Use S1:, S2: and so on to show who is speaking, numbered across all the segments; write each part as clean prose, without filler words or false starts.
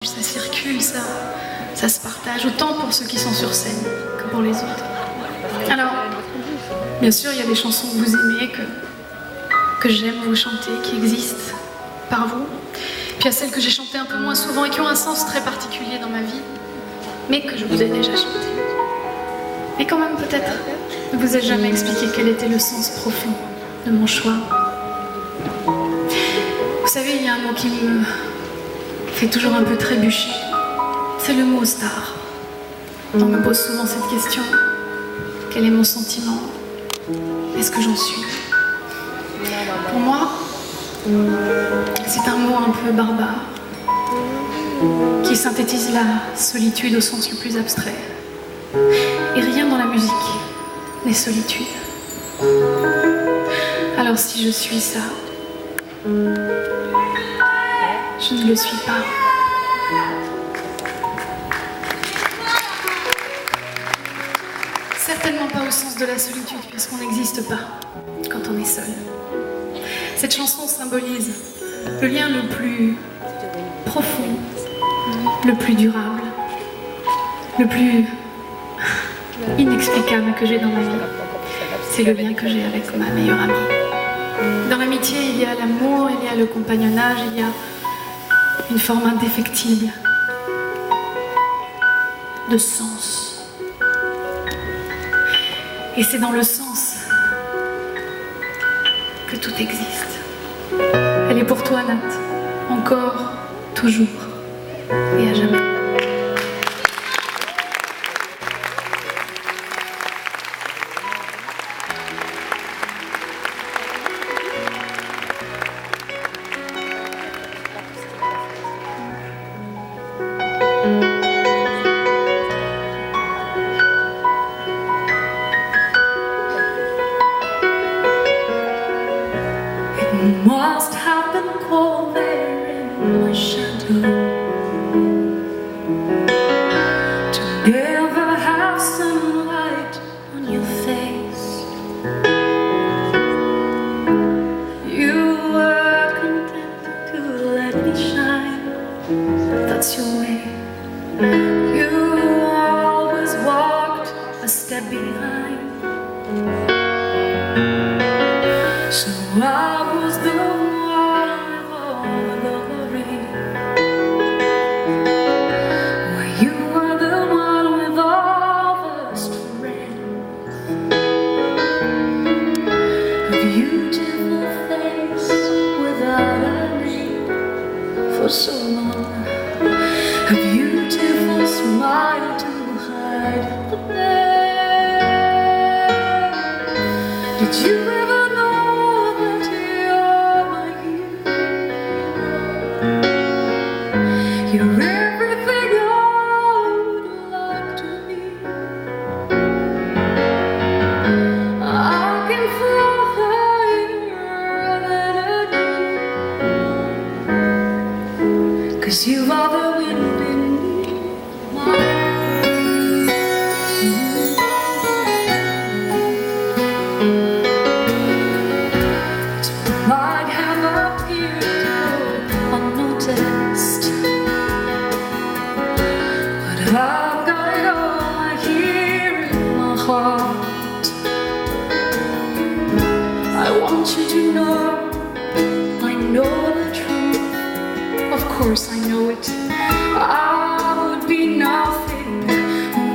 S1: Ça circule, ça se partage, autant pour ceux qui sont sur scène que pour les autres. Alors, bien sûr, il y a des chansons que vous aimez, que j'aime vous chanter, qui existent par vous. Puis il y a celles que j'ai chantées un peu moins souvent et qui ont un sens très particulier dans ma vie, mais que je vous ai déjà chantées. Et quand même, peut-être, ne vous ai jamais expliqué quel était le sens profond de mon choix. Vous savez, il y a un mot qui me fait toujours un peu trébucher. C'est le mot star. On me pose souvent cette question. Quel est mon sentiment? Est-ce que j'en suis? Pour moi, c'est un mot un peu barbare qui synthétise la solitude au sens le plus abstrait. Et rien dans la musique n'est solitude. Alors si je suis ça, je ne le suis pas. Certainement pas au sens de la solitude, puisqu'on n'existe pas quand on est seul. Cette chanson symbolise le lien le plus profond, le plus durable, le plus inexplicable que j'ai dans ma vie. C'est le lien que j'ai avec ma meilleure amie. Dans l'amitié, il y a l'amour, il y a le compagnonnage, il y a une forme indéfectible de sens. Et c'est dans le sens que tout existe. Elle est pour toi, Nat, encore, toujours et à jamais. It must have been cold there in my shadow to never have sunlight on your face. You were content to let me shine. That's your way. You always walked a step behind. So I was the one with all the glory, while you were the one with all the strength. A beautiful face without a name for so long. A beautiful smile to hide the pain. Did you ever know? You're everything I would like to be. I can fly higher than a dream, 'cause you are the wind in my might have appeared unnoticed. I've got it all here in my heart. I want you to know, I know the truth. Of course I know it. I would be nothing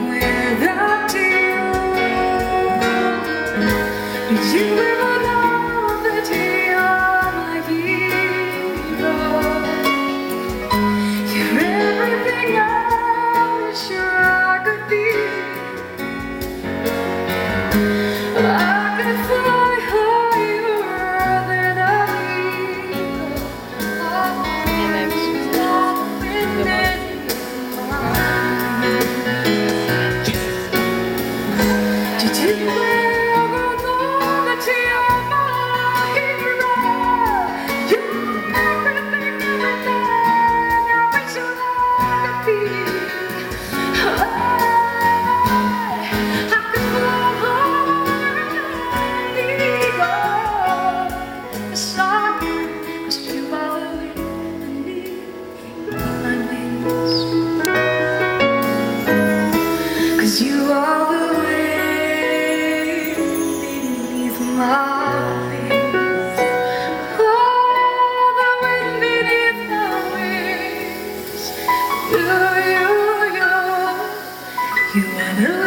S1: without you. Did you ever know that you're my hero? You're everything I could be. I could fly higher than an eagle. Did you ever know that you're my hero? You're everything I wish I could be. Sorry, 'cause you are the wind beneath my wings. You are the